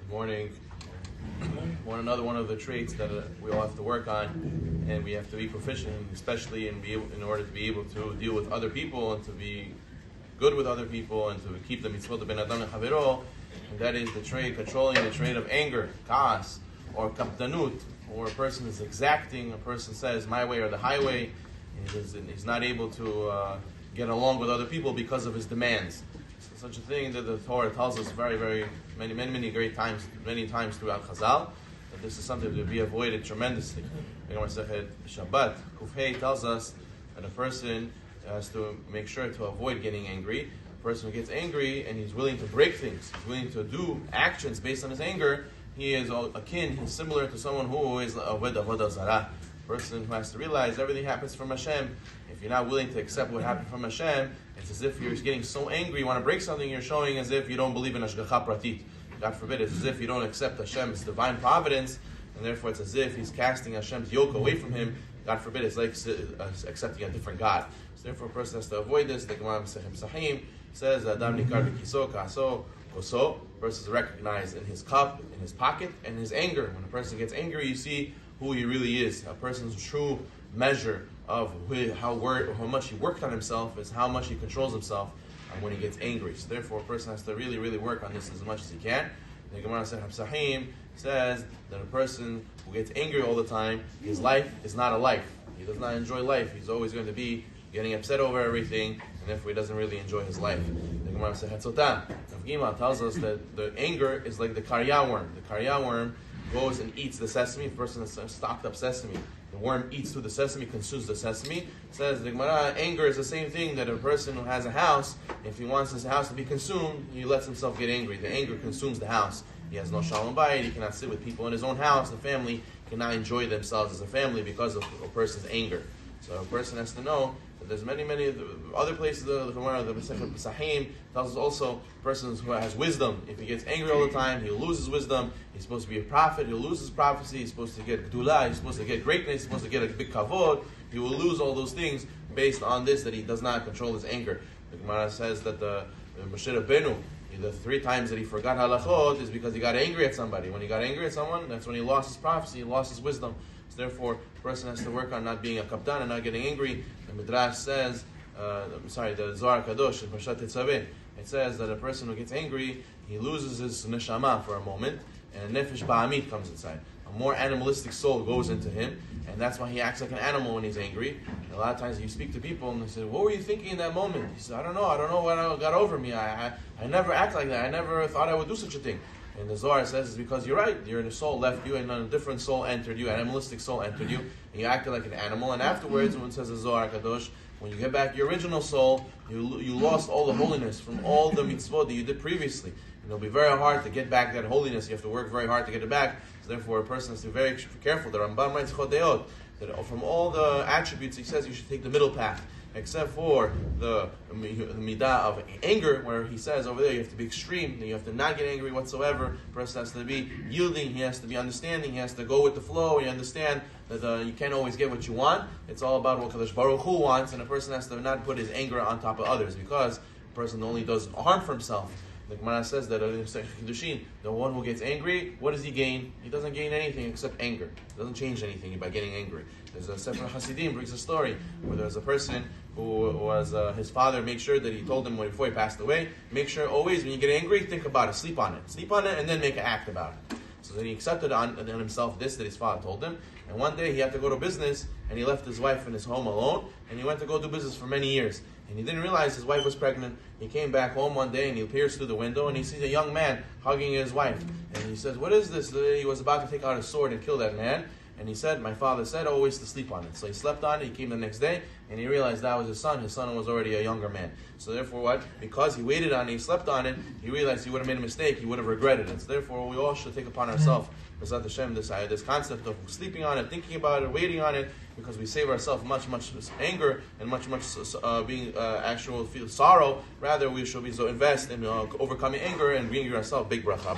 Good morning. Another one of the traits that we all have to work on, and we have to be proficient, especially in order to be able to deal with other people and to be good with other people and to keep the mitzvot of ben adam lechavero, and that is controlling the trait of anger, kaas, or kapdanut, or a person is exacting. A person says my way or the highway. He's not able to get along with other people because of his demands. Such a thing that the Torah tells us many great times, many times throughout Chazal, that this is something to be avoided tremendously. Shabbat Kufhei tells us that a person has to make sure to avoid getting angry. A person who gets angry and he's willing to break things, he's willing to do actions based on his anger, he's similar to someone who is avodah zarah. A person who has to realize everything happens from Hashem. If you're not willing to accept what happened from Hashem, it's as if you're getting so angry, you want to break something, you're showing as if you don't believe in Hashgacha Pratit. God forbid, it's as if you don't accept Hashem's divine providence, and therefore it's as if he's casting Hashem's yoke away from him. God forbid, it's like accepting a different God. So therefore a person has to avoid this. The Gemara Sahim says, Adam nikar b'kiso ka'aso koso. A person is recognized in his cup, in his pocket, and his anger. When a person gets angry, you see who he really is. A person's true measure of how much he worked on himself is how much he controls himself when he gets angry. So therefore, a person has to really work on this as much as he can. The Gemara Sahim says that a person who gets angry all the time, his life is not a life. He does not enjoy life. He's always going to be getting upset over everything, and therefore he doesn't really enjoy his life. The Gemara tells us that the anger is like the karya worm. The karya worm goes and eats the sesame. If a person has stocked up sesame, the worm eats through the sesame, consumes the sesame. It says the Gemara, anger is the same thing that a person who has a house, if he wants his house to be consumed, he lets himself get angry. The anger consumes the house. He has no shalom bayit. He cannot sit with people in his own house. The family cannot enjoy themselves as a family because of a person's anger. So a person has to know that there's many other places. The Gemara, the Sahim tells us also a person who has wisdom, if he gets angry all the time, he'll lose his wisdom. He's supposed to be a prophet, he'll lose his prophecy. He's supposed to get gdula, he's supposed to get greatness, he's supposed to get a big kavod. He will lose all those things based on this, that he does not control his anger. The Gemara says that the Moshe Rabbeinu, the 3 times that he forgot halachot is because he got angry at somebody. When he got angry at someone, that's when he lost his prophecy, he lost his wisdom. So therefore, a person has to work on not being a kapdan and not getting angry. The Midrash says, the Zohar Kadosh in Parshat Tetzaveh, it says that a person who gets angry, he loses his neshama for a moment, and a nefesh ba'amit comes inside. A more animalistic soul goes into him, and that's why he acts like an animal when he's angry. And a lot of times you speak to people and they say, what were you thinking in that moment? He says, I don't know what got over me. I never act like that. I never thought I would do such a thing. And the Zohar says it's because you're right. Your soul left you, and a different soul entered you, an animalistic soul entered you, and you acted like an animal. And afterwards, when it says the Zohar Kadosh, when you get back your original soul, you lost all the holiness from all the mitzvot that you did previously. And it'll be very hard to get back that holiness. You have to work very hard to get it back. So therefore, a person has to be very careful. The Rambam writes Chodeot, that from all the attributes, he says you should take the middle path, except for the midah of anger, where he says over there you have to be extreme, you have to not get angry whatsoever. A person has to be yielding, he has to be understanding, he has to go with the flow. You understand that you can't always get what you want. It's all about what Kadosh Baruch Hu wants, and a person has to not put his anger on top of others, because a person only does harm for himself. The Gemara says that the one who gets angry, what does he gain? He doesn't gain anything except anger. It doesn't change anything by getting angry. There's a Sefer Hasidim brings a story where there's a person who was his father made sure that he told him before he passed away, make sure always when you get angry, think about it, sleep on it, and then make an act about it. So then he accepted on himself this that his father told him. And one day he had to go to business, and he left his wife in his home alone, and he went to go do business for many years. And he didn't realize his wife was pregnant. He came back home one day, and he peers through the window, and he sees a young man hugging his wife. And he says, what is this? He was about to take out his sword and kill that man. And he said, my father said always to sleep on it. So he slept on it, he came the next day, and he realized that was his son. His son was already a younger man. So therefore what? Because he waited on it, he slept on it, he realized he would have made a mistake, he would have regretted it. So therefore we all should take upon ourselves, B'ezrat Hashem, this concept of sleeping on it, thinking about it, waiting on it, because we save ourselves much anger and much actual feel sorrow. Rather we should be so invest in overcoming anger and bringing ourselves big bracha.